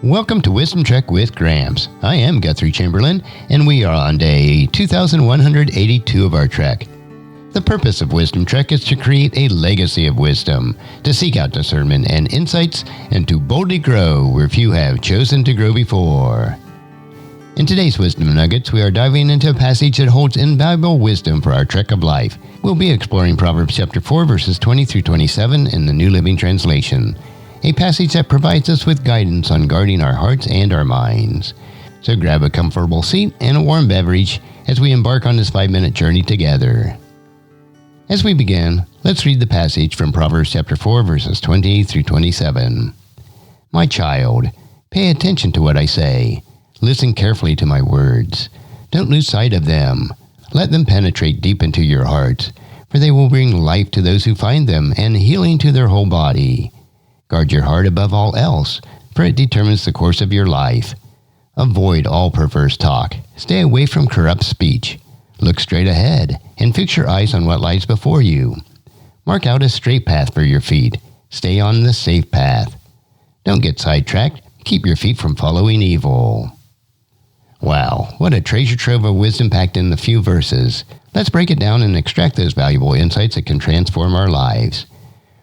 Welcome to Wisdom Trek with Gramps. I am Guthrie Chamberlain, and we are on day 2182 of our trek. The purpose of Wisdom Trek is to create a legacy of wisdom, to seek out discernment and insights, and to boldly grow where few have chosen to grow before. In today's Wisdom Nuggets, we are diving into a passage that holds invaluable wisdom for our trek of life. We'll be exploring Proverbs chapter 4, verses 20 through 27 in the New Living Translation, a passage that provides us with guidance on guarding our hearts and our minds. So grab a comfortable seat and a warm beverage as we embark on this 5-minute journey together. As we begin, let's read the passage from Proverbs chapter 4, verses 20 through 27. My child, pay attention to what I say. Listen carefully to my words. Don't lose sight of them. Let them penetrate deep into your hearts, for they will bring life to those who find them and healing to their whole body. Guard your heart above all else, for it determines the course of your life. Avoid all perverse talk. Stay away from corrupt speech. Look straight ahead and fix your eyes on what lies before you. Mark out a straight path for your feet. Stay on the safe path. Don't get sidetracked. Keep your feet from following evil. Wow, what a treasure trove of wisdom packed in a few verses. Let's break it down and extract those valuable insights that can transform our lives.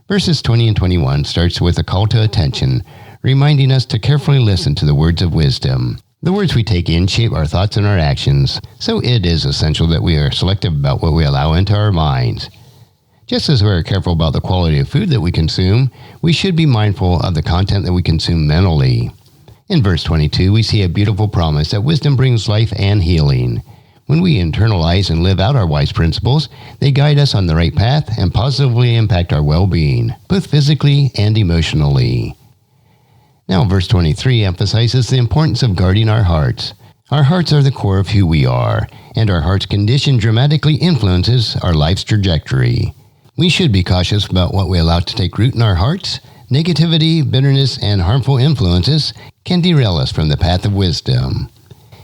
Verses 20 and 21 starts with a call to attention, reminding us to carefully listen to the words of wisdom. The words we take in shape our thoughts and our actions, so it is essential that we are selective about what we allow into our minds. Just as we are careful about the quality of food that we consume, we should be mindful of the content that we consume mentally. In verse 22, we see a beautiful promise that wisdom brings life and healing. When we internalize and live out our wise principles, they guide us on the right path and positively impact our well-being, both physically and emotionally. Now, verse 23 emphasizes the importance of guarding our hearts. Our hearts are the core of who we are, and our heart's condition dramatically influences our life's trajectory. We should be cautious about what we allow to take root in our hearts. Negativity, bitterness, and harmful influences can derail us from the path of wisdom.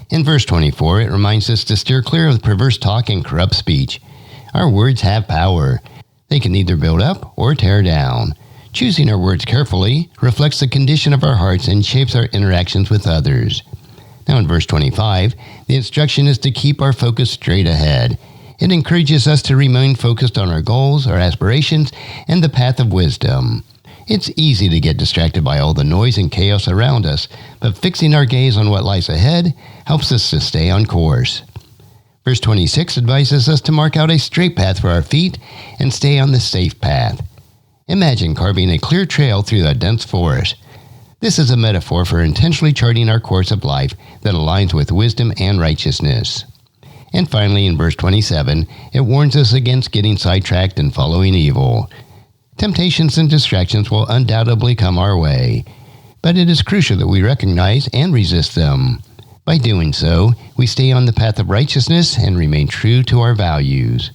In verse 24, it reminds us to steer clear of perverse talk and corrupt speech. Our words have power. They can either build up or tear down. Choosing our words carefully reflects the condition of our hearts and shapes our interactions with others. Now in verse 25, the instruction is to keep our focus straight ahead. It encourages us to remain focused on our goals, our aspirations, and the path of wisdom. It's easy to get distracted by all the noise and chaos around us, but fixing our gaze on what lies ahead helps us to stay on course. Verse 26 advises us to mark out a straight path for our feet and stay on the safe path. Imagine carving a clear trail through a dense forest. This is a metaphor for intentionally charting our course of life that aligns with wisdom and righteousness. And finally, in verse 27, it warns us against getting sidetracked and following evil. Temptations and distractions will undoubtedly come our way, but it is crucial that we recognize and resist them. By doing so, we stay on the path of righteousness and remain true to our values.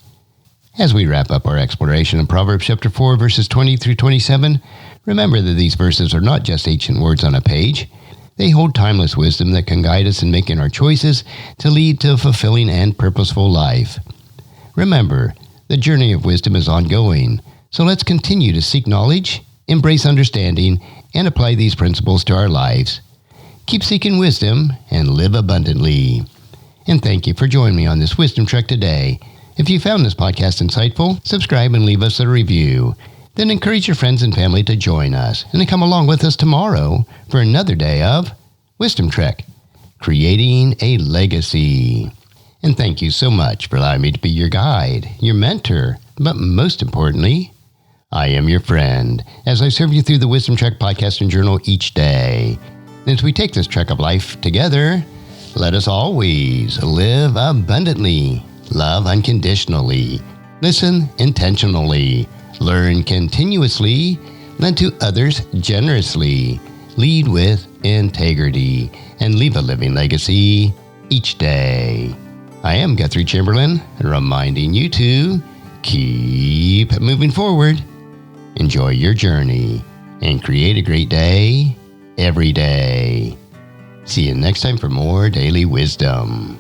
As we wrap up our exploration of Proverbs chapter 4, verses 20 through 27, remember that these verses are not just ancient words on a page. They hold timeless wisdom that can guide us in making our choices to lead to a fulfilling and purposeful life. Remember, the journey of wisdom is ongoing. So let's continue to seek knowledge, embrace understanding, and apply these principles to our lives. Keep seeking wisdom and live abundantly. And thank you for joining me on this Wisdom Trek today. If you found this podcast insightful, subscribe and leave us a review. Then encourage your friends and family to join us and to come along with us tomorrow for another day of Wisdom Trek, creating a legacy. And thank you so much for allowing me to be your guide, your mentor, but most importantly, I am your friend, as I serve you through the Wisdom Trek podcast and journal each day. And as we take this trek of life together, let us always live abundantly, love unconditionally, listen intentionally, learn continuously, lend to others generously, lead with integrity, and leave a living legacy each day. I am Guthrie Chamberlain, reminding you to keep moving forward. Enjoy your journey and create a great day every day. See you next time for more daily wisdom.